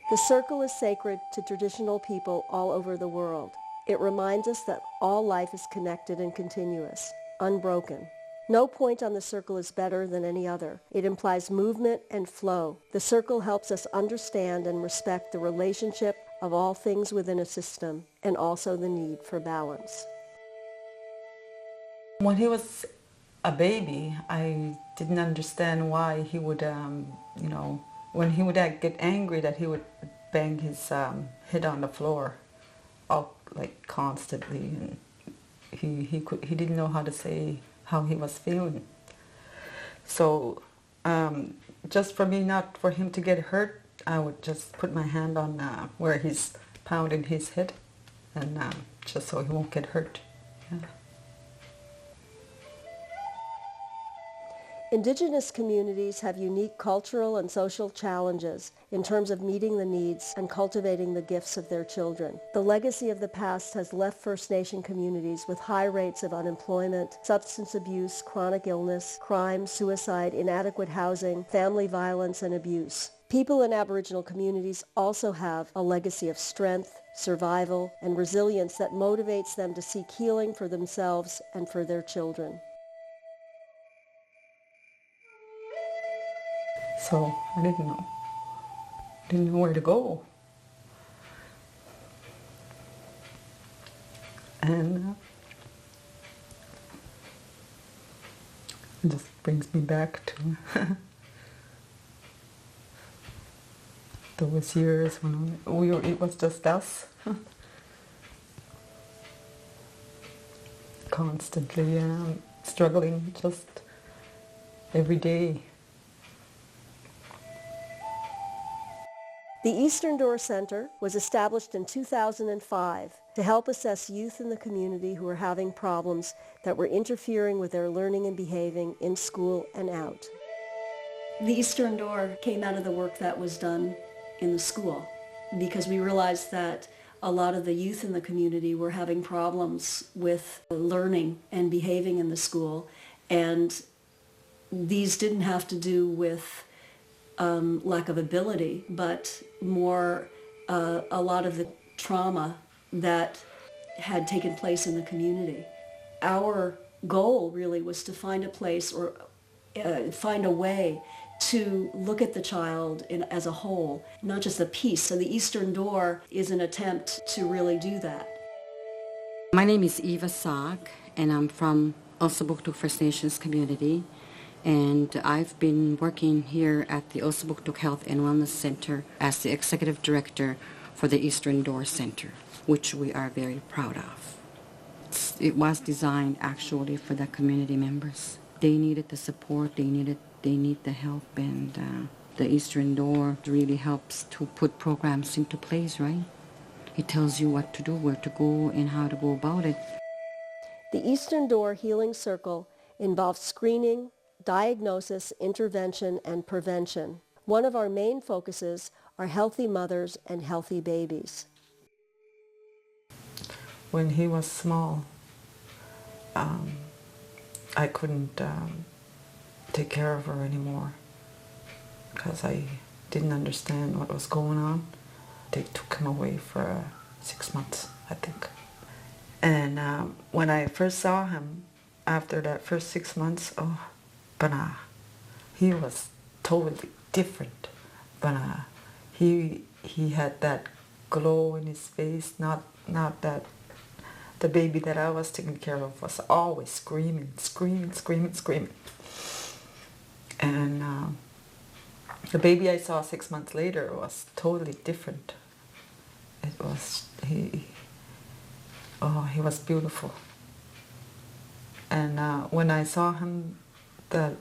The circle is sacred to traditional people all over the world. It reminds us that all life is connected and continuous, unbroken. No point on the circle is better than any other. It implies movement and flow. The circle helps us understand and respect the relationship of all things within a system and also the need for balance. When he was a baby, I didn't understand why he would, when he would get angry, that he would bang his head on the floor, out like constantly, and he didn't know how to say how he was feeling. So just for me, not for him to get hurt, I would just put my hand on where he's pounding his head, and just so he won't get hurt. Yeah. Indigenous communities have unique cultural and social challenges in terms of meeting the needs and cultivating the gifts of their children. The legacy of the past has left First Nation communities with high rates of unemployment, substance abuse, chronic illness, crime, suicide, inadequate housing, family violence, and abuse. People in Aboriginal communities also have a legacy of strength, survival, and resilience that motivates them to seek healing for themselves and for their children. So I didn't know where to go. And it just brings me back to those years when it was just us. Constantly struggling just every day. The Eastern Door Center was established in 2005 to help assess youth in the community who were having problems that were interfering with their learning and behaving in school and out. The Eastern Door came out of the work that was done in the school because we realized that a lot of the youth in the community were having problems with learning and behaving in the school, and these didn't have to do with lack of ability, but more a lot of the trauma that had taken place in the community. Our goal really was to find a place or find a way to look at the child as a whole, not just a piece. So the Eastern Door is an attempt to really do that. My name is Eva Saak, and I'm from Ossobuktuk First Nations community. And I've been working here at the Ossobuktuk Health and Wellness Center as the Executive Director for the Eastern Door Center, which we are very proud of. It was designed actually for the community members. They needed the support, they need the help, and the Eastern Door really helps to put programs into place, right? It tells you what to do, where to go, and how to go about it. The Eastern Door Healing Circle involves screening, diagnosis, intervention, and prevention. One of our main focuses are healthy mothers and healthy babies. When he was small, I couldn't take care of her anymore because I didn't understand what was going on. They took him away for 6 months, I think. And when I first saw him, after that first 6 months, but he was totally different. But he had that glow in his face, not that the baby that I was taking care of was always screaming. And the baby I saw 6 months later was totally different. It was, he was beautiful. And when I saw him that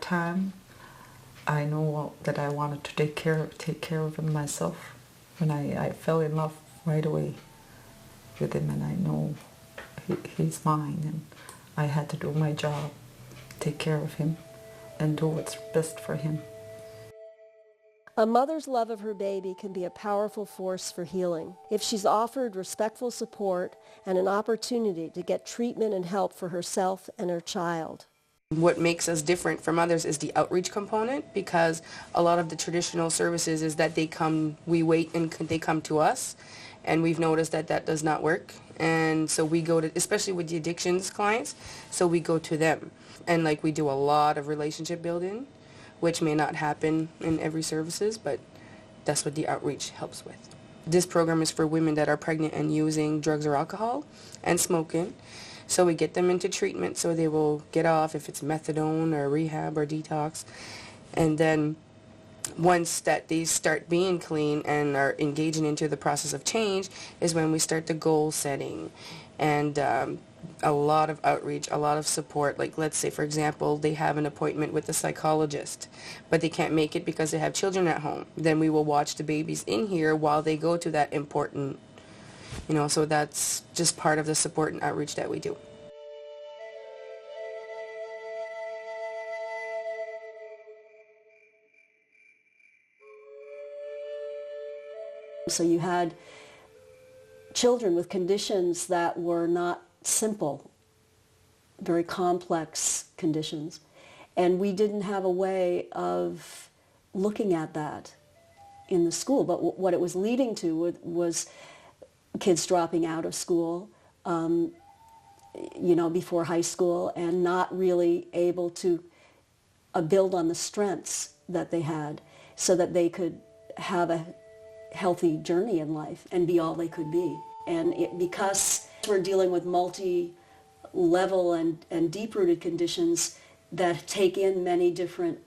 time, I know that I wanted to take care of him myself. And I fell in love right away with him, and I know he's mine, and I had to do my job, take care of him, and do what's best for him. A mother's love of her baby can be a powerful force for healing if she's offered respectful support and an opportunity to get treatment and help for herself and her child. What makes us different from others is the outreach component, because a lot of the traditional services is that we wait and they come to us, and we've noticed that that does not work. And so we go to, especially with the addictions clients, so we go to them. And like we do a lot of relationship building, which may not happen in every services, but that's what the outreach helps with. This program is for women that are pregnant and using drugs or alcohol and smoking. So we get them into treatment so they will get off, if it's methadone or rehab or detox. And then once that they start being clean and are engaging into the process of change is when we start the goal setting and a lot of outreach, a lot of support. Like, let's say, for example, they have an appointment with a psychologist, but they can't make it because they have children at home. Then we will watch the babies in here while they go to that important, so that's just part of the support and outreach that we do. So you had children with conditions that were not simple, very complex conditions. And we didn't have a way of looking at that in the school. But what it was leading to was kids dropping out of school, before high school, and not really able to build on the strengths that they had so that they could have a healthy journey in life and be all they could be. And because we're dealing with multi-level and deep-rooted conditions that take in many different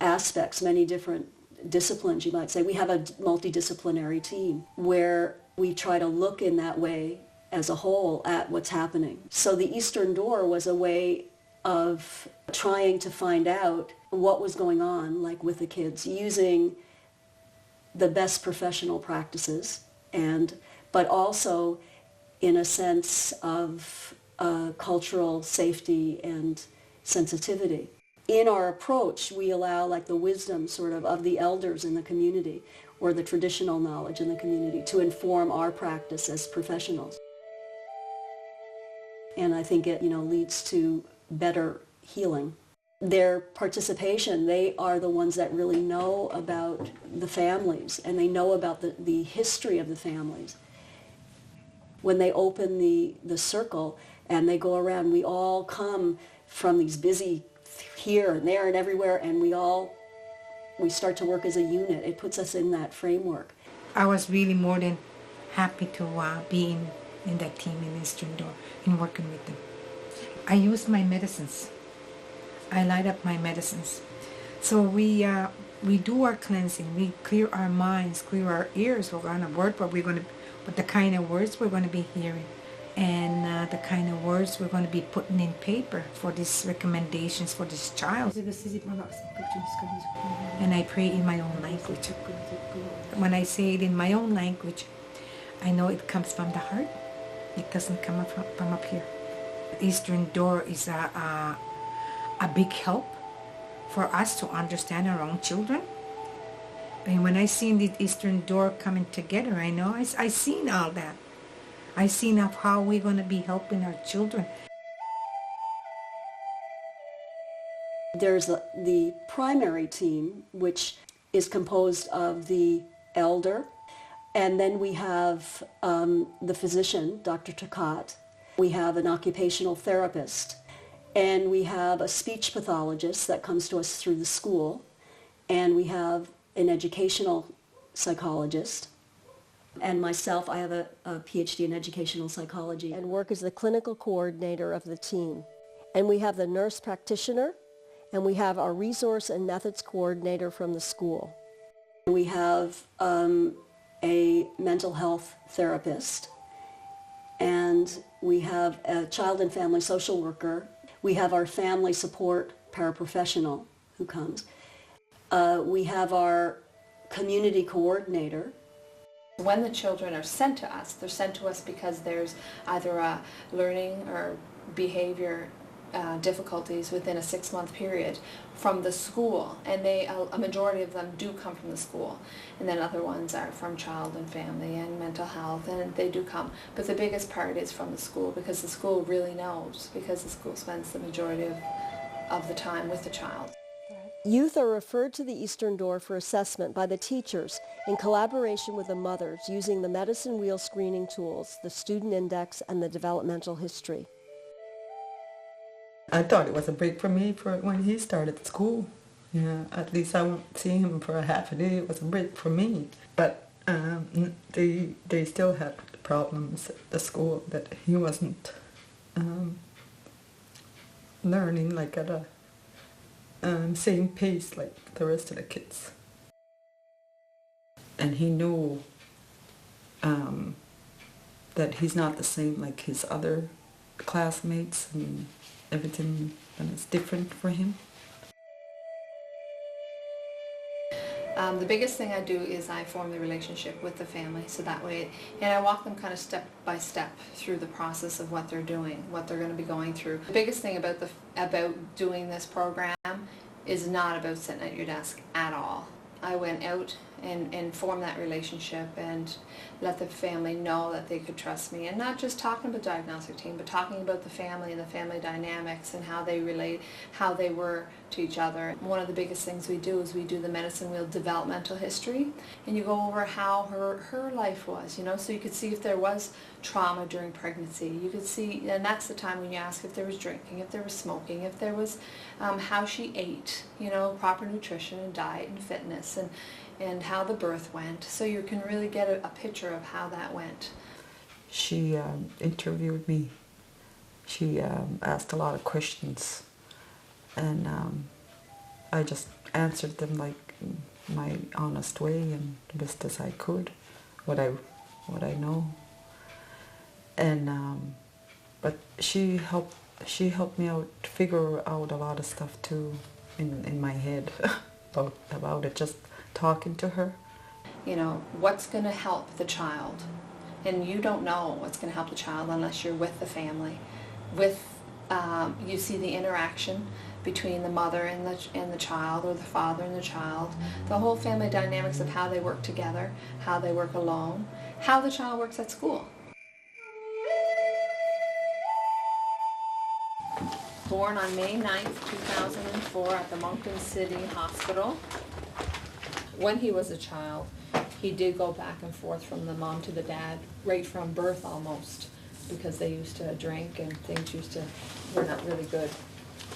aspects, many different disciplines, you might say, we have a multidisciplinary team where we try to look in that way as a whole at what's happening. So the Eastern Door was a way of trying to find out what was going on, like with the kids, using the best professional practices, but also in a sense of cultural safety and sensitivity. In our approach, we allow like the wisdom sort of the elders in the community or the traditional knowledge in the community to inform our practice as professionals. And I think it leads to better healing. Their participation, they are the ones that really know about the families, and they know about the history of the families. When they open the circle and they go around, we all come from these busy here and there and everywhere, and we start to work as a unit. It puts us in that framework. I was really more than happy to be in that team in Eastern Door and working with them. I used my medicines. I light up my medicines. So we do our cleansing. We clear our minds, clear our ears. We're going to work what the kind of words we're going to be hearing, and the kind of words we're going to be putting in paper for these recommendations for this child. And I pray in my own language. When I say it in my own language, I know it comes from the heart. It doesn't come from up here. Eastern Door is a big help for us to understand our own children. And when I seen the Eastern Door coming together, I know I seen all that. I seen of how we're going to be helping our children. There's the primary team, which is composed of the elder, and then we have the physician, Dr. Takat. We have an occupational therapist, and we have a speech pathologist that comes to us through the school, and we have an educational psychologist. And myself, I have a PhD in educational psychology and work as the clinical coordinator of the team. And we have the nurse practitioner, and we have our resource and methods coordinator from the school. We have a mental health therapist, and we have a child and family social worker. We have our family support paraprofessional who comes. We have our community coordinator. When the children are sent to us, they're sent to us because there's either a learning or behavior difficulties within a 6-month period from the school, and a majority of them do come from the school, and then other ones are from child and family and mental health, and they do come, but the biggest part is from the school, because the school really knows, because the school spends the majority of of the time with the child. Youth are referred to the Eastern Door for assessment by the teachers in collaboration with the mothers using the medicine wheel screening tools, the student index, and the developmental history. I thought it was a break for me for when he started school. Yeah, at least I won't see him for a half a day. It was a break for me. But they still had problems at the school that he wasn't learning like at a same pace like the rest of the kids. And he knew that he's not the same like his other classmates, and everything is different for him. The biggest thing I do is I form the relationship with the family, so that way, and I walk them kind of step by step through the process of what they're doing, what they're going to be going through. The biggest thing about doing this program is not about sitting at your desk at all. I went out and formed that relationship and let the family know that they could trust me, and not just talking about the diagnostic team, but talking about the family and the family dynamics and how they relate, how they were to each other. One of the biggest things we do is we do the medicine wheel developmental history, and you go over how her life was, so you could see if there was trauma during pregnancy. You could see, and that's the time when you ask if there was drinking, if there was smoking, if there was how she ate, proper nutrition and diet and fitness, and how the birth went, so you can really get a picture of how that went. She interviewed me. She asked a lot of questions, and I just answered them like my honest way and the best as I could, what I know. And but she helped me out to figure out a lot of stuff too in my head about it, just talking to her. What's going to help the child? And you don't know what's going to help the child unless you're with the family. You see the interaction between the mother and the child, or the father and the child, the whole family dynamics of how they work together, how they work alone, how the child works at school. Born on May 9th, 2004 at the Moncton City Hospital. When he was a child, he did go back and forth from the mom to the dad, right from birth almost, because they used to drink and things were not really good.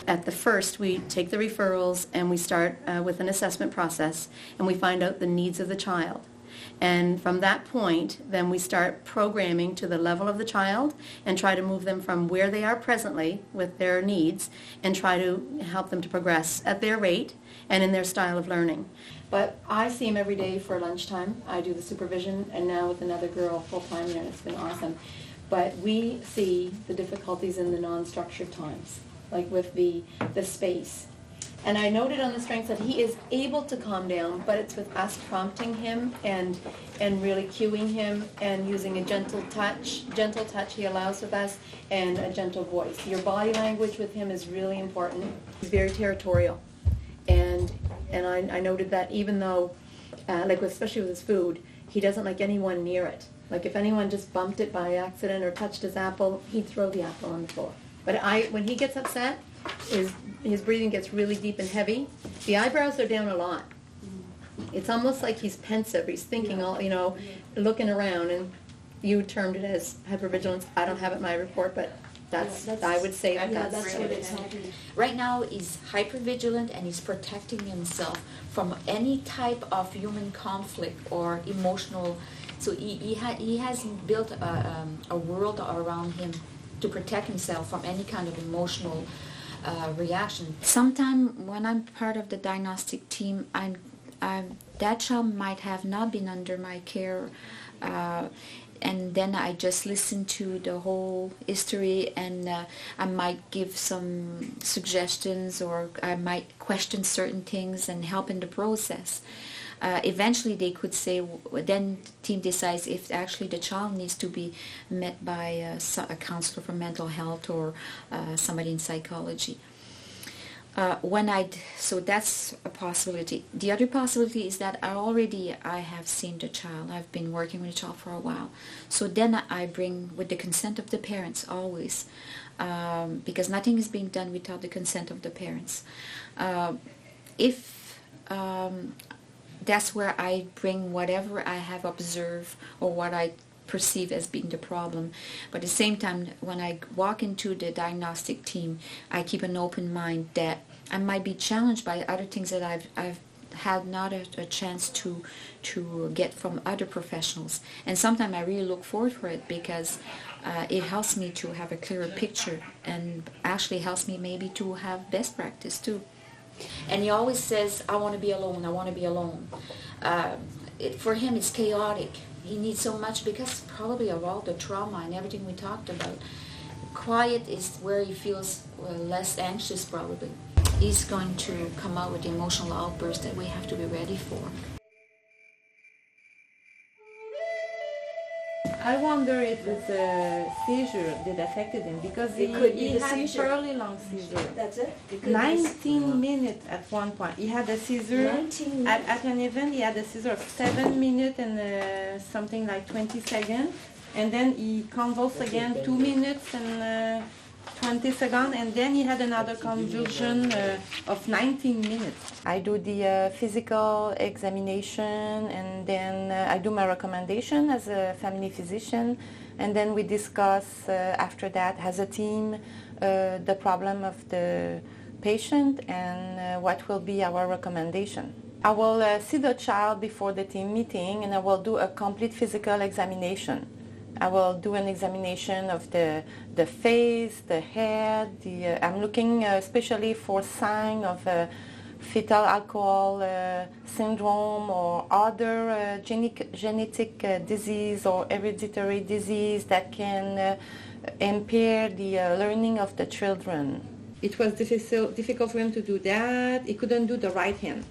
At the first, we take the referrals and we start with an assessment process, and we find out the needs of the child. And from that point, then we start programming to the level of the child and try to move them from where they are presently with their needs and try to help them to progress at their rate and in their style of learning. But I see him every day for lunchtime. I do the supervision, and now with another girl full-time, and it's been awesome. But we see the difficulties in the non-structured times, like with the space. And I noted on the strengths that he is able to calm down, but it's with us prompting him and really cueing him and using a gentle touch he allows with us, and a gentle voice. Your body language with him is really important. He's very territorial. And I noted that even though, especially with his food, he doesn't like anyone near it. Like if anyone just bumped it by accident or touched his apple, he'd throw the apple on the floor. But when he gets upset, his breathing gets really deep and heavy. The eyebrows are down a lot. It's almost like he's pensive. He's thinking, looking around. And you termed it as hypervigilance. I don't have it in my report, but I would say that's what it's happening. Right now, he's hypervigilant and he's protecting himself from any type of human conflict or emotional. So he has built a world around him to protect himself from any kind of emotional reaction. Sometimes when I'm part of the diagnostic team, that child might have not been under my care, and then I just listen to the whole history, and I might give some suggestions, or I might question certain things and help in the process. Eventually they could say, then the team decides if actually the child needs to be met by a counselor for mental health or somebody in psychology. So that's a possibility. The other possibility is that I have seen the child. I've been working with the child for a while. So then I bring, with the consent of the parents always, because nothing is being done without the consent of the parents. If That's where I bring whatever I have observed or what I perceive as being the problem. But at the same time, when I walk into the diagnostic team, I keep an open mind that I might be challenged by other things that I've had not a chance to get from other professionals. And sometimes I really look forward for it because it helps me to have a clearer picture and actually helps me maybe to have best practice too. And he always says, I want to be alone, I want to be alone. For him, it's chaotic. He needs so much because probably of all the trauma and everything we talked about. Quiet is where he feels less anxious probably. He's going to come out with emotional outbursts that we have to be ready for. I wonder if it's a seizure that affected him because he had seizure. fairly long seizure. That's it? 19 minutes at one point. He had a seizure 19 at an event. He had a seizure of 7 minutes and something like 20 seconds, and then he convulsed again 2 minutes and 20 seconds, and then he had another convulsion of 19 minutes. I do the physical examination, and then I do my recommendation as a family physician, and then we discuss after that as a team the problem of the patient and what will be our recommendation. I will see the child before the team meeting, and I will do a complete physical examination. I will do an examination of the face, the head. I'm looking especially for signs of fetal alcohol syndrome or other genetic disease or hereditary disease that can impair the learning of the children. It was difficult for him to do that. He couldn't do the right hand.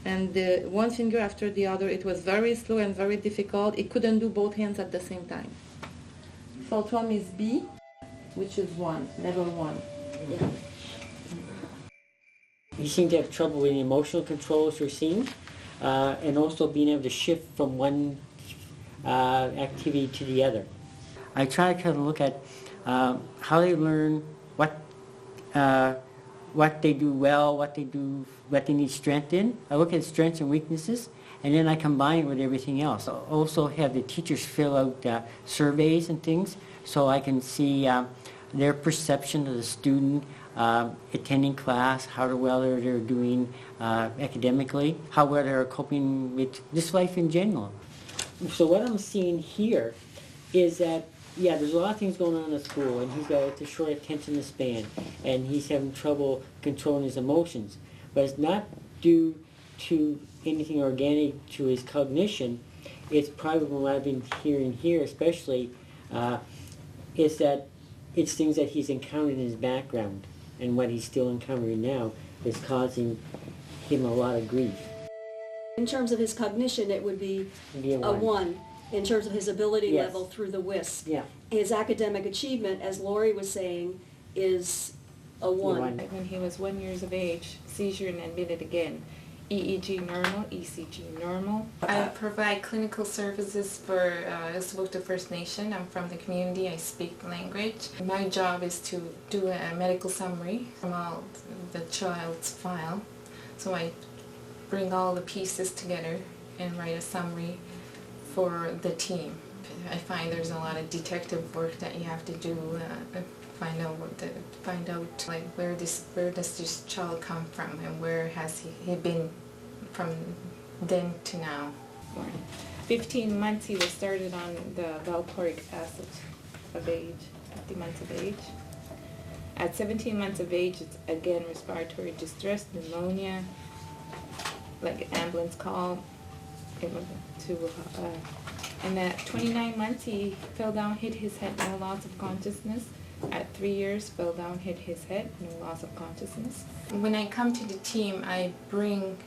And one finger after the other, it was very slow and very difficult. He couldn't do both hands at the same time. Fulcrum is B, which is 1, level 1. Yeah. You seem to have trouble with emotional control, as you're seeing, and also being able to shift from one activity to the other. I try to look at how they learn, what they do well, what they need strength in. I look at strengths and weaknesses, and then I combine it with everything else. I also have the teachers fill out surveys and things, so I can see their perception of the student attending class, how well they're doing academically, how well they're coping with just life in general. So what I'm seeing here is that there's a lot of things going on in school, and he's got a short attention span, and he's having trouble controlling his emotions. But it's not due to anything organic to his cognition. It's probably what I've been hearing here especially, is that it's things that he's encountered in his background, and what he's still encountering now is causing him a lot of grief. In terms of his cognition, it would be a 1. In terms of his ability level through the WISC. Yeah. His academic achievement, as Lori was saying, is a 1. When he was 1 year of age, seizure and admitted again. EEG normal, ECG normal. I provide clinical services for Asessment First Nation. I'm from the community. I speak the language. My job is to do a medical summary from all the child's file. So I bring all the pieces together and write a summary for the team. I find there's a lot of detective work that you have to do, find out like where does this child come from and where has he been from then to now. 15 months he was started on the valproic acid of age, 50 months of age. At 17 months of age, it's again respiratory distress, pneumonia, like an ambulance call. And at 29 months he fell down, hit his head, no loss of consciousness. At 3 years, fell down, hit his head, no loss of consciousness. When I come to the team, I bring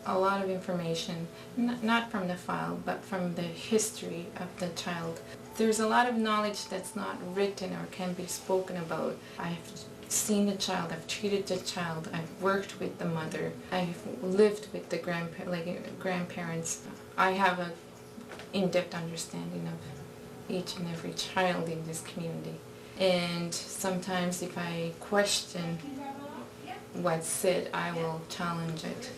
a lot of information, not from the file, but from the history of the child. There's a lot of knowledge that's not written or can be spoken about. I have seen the child, I've treated the child, I've worked with the mother, I've lived with the grandparents. I have a in-depth understanding of each and every child in this community. And sometimes if I question what's said, I will challenge it.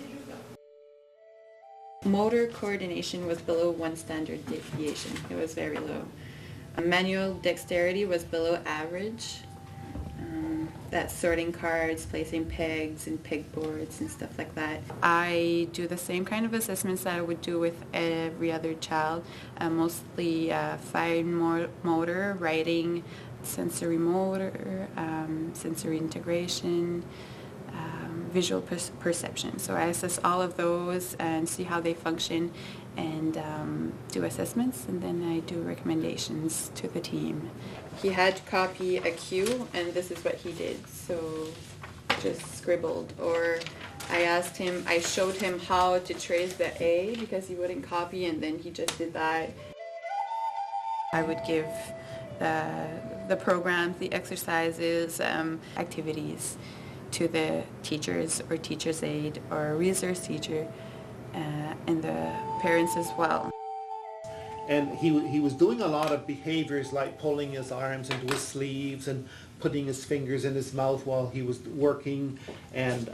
Motor coordination was below 1 standard deviation. It was very low. Manual dexterity was below average. That's sorting cards, placing pegs and pegboards and stuff like that. I do the same kind of assessments that I would do with every other child, mostly fine motor, writing, sensory motor, sensory integration, visual perception. So I assess all of those and see how they function and do assessments, and then I do recommendations to the team. He had to copy a cue, and this is what he did. So just scribbled. Or I showed him how to trace the A because he wouldn't copy, and then he just did that. I would give the programs, the exercises, activities to the teachers or teacher's aide or resource teacher and the parents as well. And he was doing a lot of behaviors like pulling his arms into his sleeves and putting his fingers in his mouth while he was working and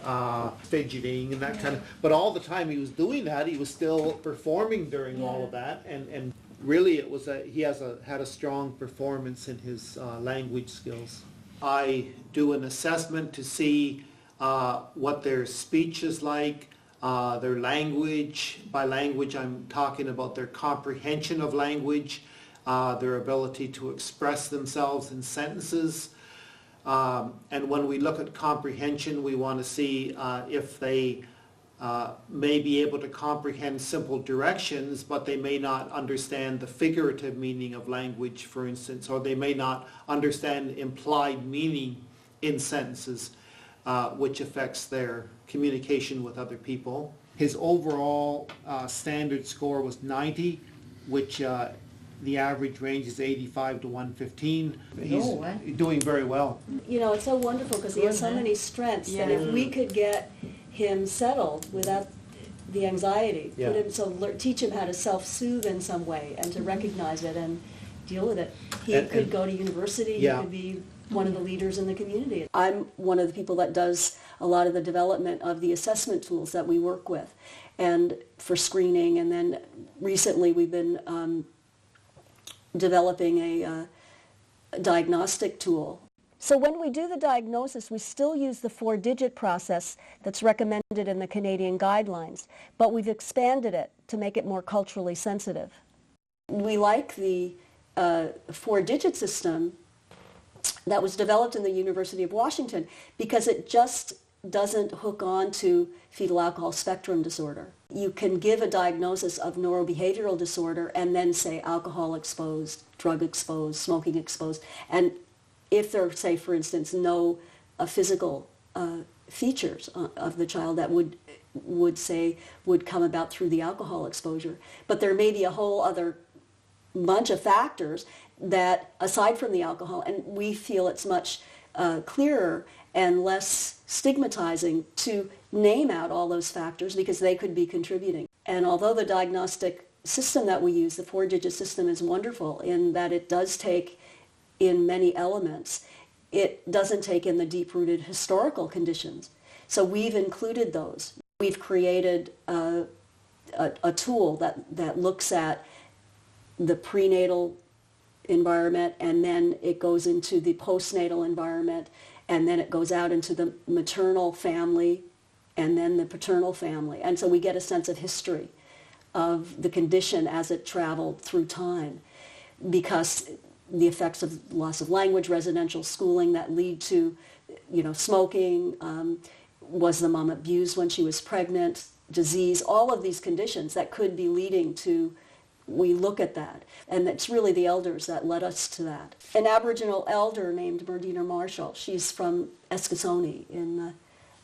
fidgeting and that kind of, but all the time he was doing that, he was still performing during all of that, and really it was he had a strong performance in his language skills. I do an assessment to see what their speech is like, their language. By language, I'm talking about their comprehension of language, their ability to express themselves in sentences. And when we look at comprehension, we want to see if they may be able to comprehend simple directions, but they may not understand the figurative meaning of language, for instance, or they may not understand implied meaning in sentences, which affects their communication with other people. His overall standard score was 90, which the average range is 85 to 115. He's doing very well. You know, it's so wonderful because he has so many strengths that if we could get him settled without the anxiety, put him, teach him how to self-soothe in some way and to recognize it and deal with it. He could go to university, he could be one of the leaders in the community. I'm one of the people that does a lot of the development of the assessment tools that we work with and for screening, and then recently we've been developing a diagnostic tool. So when we do the diagnosis, we still use the 4-digit process that's recommended in the Canadian guidelines, but we've expanded it to make it more culturally sensitive. We like the 4-digit system that was developed in the University of Washington because it just doesn't hook on to fetal alcohol spectrum disorder. You can give a diagnosis of neurobehavioral disorder and then say alcohol exposed, drug exposed, smoking exposed, and if there are, say, for instance, no physical features of the child that would come about through the alcohol exposure. But there may be a whole other bunch of factors that, aside from the alcohol, and we feel it's much clearer and less stigmatizing to name out all those factors because they could be contributing. And although the diagnostic system that we use, the 4-digit system, is wonderful in that it does take in many elements, it doesn't take in the deep-rooted historical conditions. So we've included those. We've created a tool that looks at the prenatal environment, and then it goes into the postnatal environment, and then it goes out into the maternal family, and then the paternal family. And so we get a sense of history of the condition as it traveled through time, because the effects of loss of language, residential schooling that lead to, smoking, was the mom abused when she was pregnant, disease, all of these conditions that could be leading to, we look at that. And it's really the elders that led us to that. An Aboriginal elder named Merdina Marshall, she's from Eskasoni in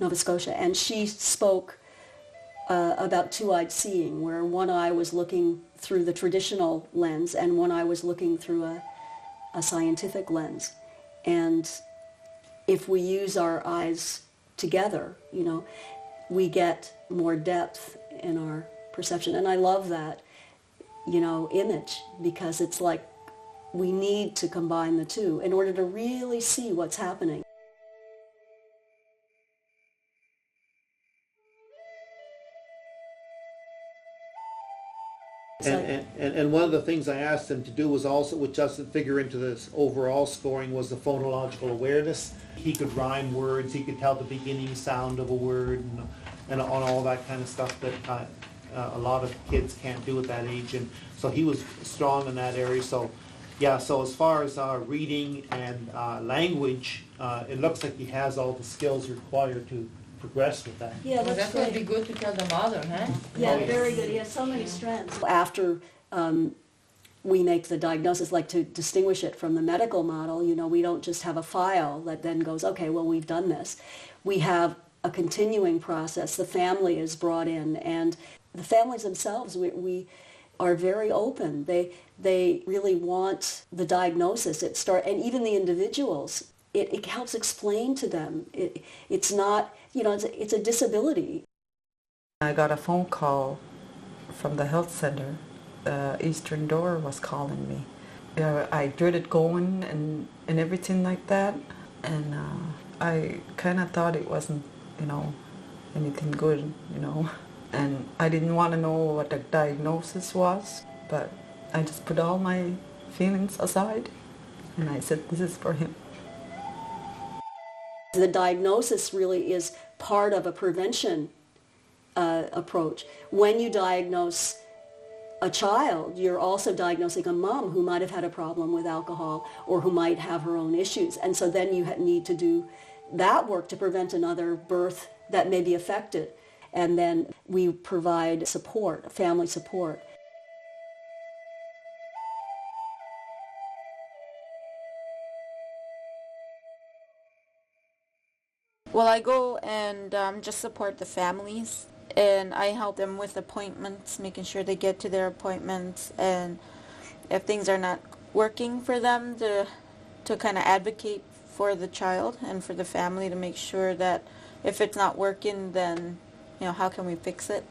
Nova Scotia, and she spoke about two-eyed seeing, where one eye was looking through the traditional lens and one eye was looking through a scientific lens. And if we use our eyes together, you know, we get more depth in our perception. And I love that, you know, image, because it's like we need to combine the two in order to really see what's happening. And one of the things I asked him to do was also, which doesn't figure into this overall scoring, was the phonological awareness. He could rhyme words, he could tell the beginning sound of a word, and on all that kind of stuff that a lot of kids can't do at that age. And so he was strong in that area. So yeah, so as far as reading and language, it looks like he has all the skills required to progress with that. Yeah, Well, that would be good to tell the mother, huh? Yeah, very good. He has so many strengths. After we make the diagnosis, like to distinguish it from the medical model, you know, we don't just have a file that then goes, okay, well, we've done this. We have a continuing process. The family is brought in, and the families themselves, we are very open. They really want the diagnosis. And even the individuals, it helps explain to them. It's not, you know, it's a disability. I got a phone call from the health center. Eastern Door was calling me. I dreaded going and everything like that, and I kind of thought it wasn't, you know, anything good, you know. And I didn't want to know what the diagnosis was, but I just put all my feelings aside, and I said, this is for him. The diagnosis really is part of a prevention approach. When you diagnose a child, you're also diagnosing a mom who might have had a problem with alcohol or who might have her own issues. And so then you need to do that work to prevent another birth that may be affected. And then we provide support, family support. Well, I go and just support the families, and I help them with appointments, making sure they get to their appointments, and if things are not working for them, to kind of advocate for the child and for the family to make sure that if it's not working, then, you know, how can we fix it?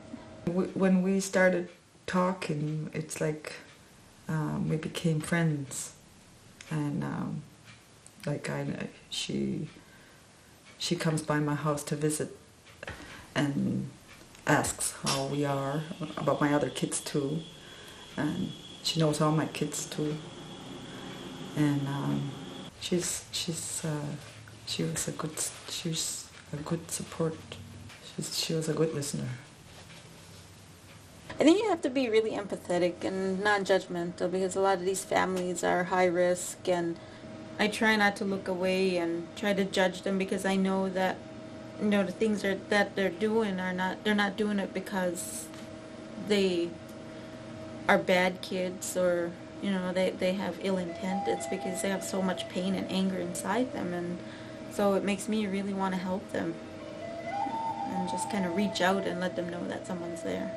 When we started talking, it's like we became friends, and like she comes by my house to visit and asks how we are, about my other kids too, and she knows all my kids too, and she was a good support. She was a good listener. I think you have to be really empathetic and non-judgmental, because a lot of these families are high risk, and I try not to look away and try to judge them, because I know that, you know, the things that they're doing they're not doing it because they are bad kids or, you know, they have ill intent. It's because they have so much pain and anger inside them, and so it makes me really want to help them and just kind of reach out and let them know that someone's there.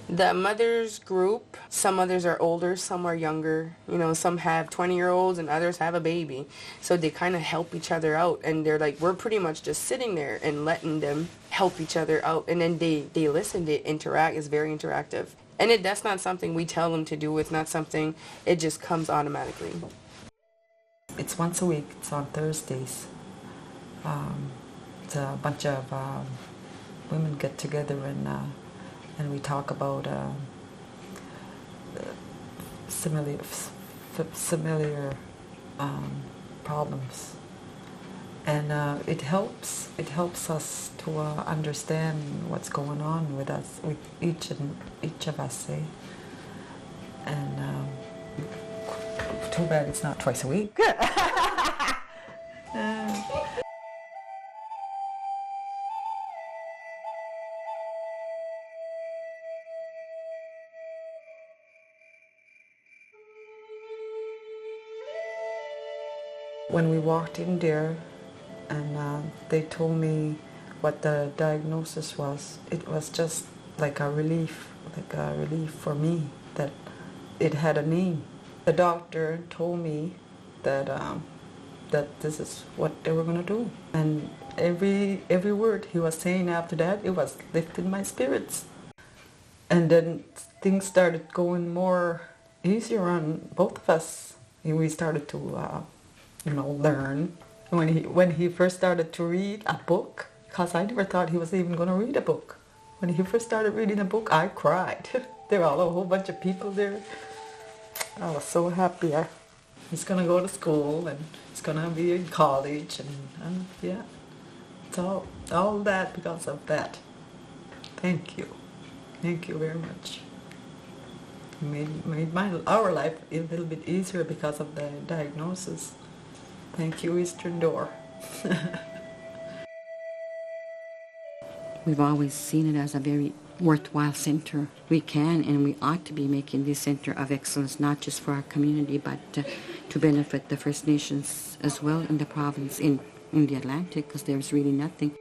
The mothers group, some mothers are older, some are younger. You know, some have 20-year-olds and others have a baby. So they kind of help each other out. And they're like, we're pretty much just sitting there and letting them help each other out. And then they listen, they interact. It's very interactive. And that's not something we tell them to do. It's not something, it just comes automatically. It's once a week. It's on Thursdays. It's a bunch of women get together and we talk about similar problems, and it helps us to understand what's going on with us, with each of us, say. And too bad it's not twice a week. When we walked in there and they told me what the diagnosis was, it was just like a relief. like a relief for me that it had a name. The doctor told me that that this is what they were going to do, and every word he was saying after that, it was lifting my spirits. And then things started going more easier on both of us. And we started to learn. When he first started to read a book, because I never thought he was even going to read a book. When he first started reading a book, I cried. There were a whole bunch of people there. I was so happy. He's going to go to school and he's going to be in college. And yeah, it's all that because of that. Thank you. Thank you very much. It made our life a little bit easier because of the diagnosis. Thank you, Eastern Door. We've always seen it as a very worthwhile center. We can and we ought to be making this center of excellence not just for our community but to benefit the First Nations as well in the province, in the Atlantic, because there's really nothing.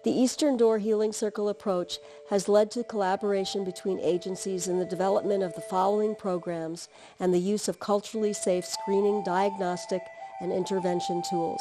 The Eastern Door Healing Circle approach has led to collaboration between agencies in the development of the following programs and the use of culturally safe screening, diagnostic, and intervention tools.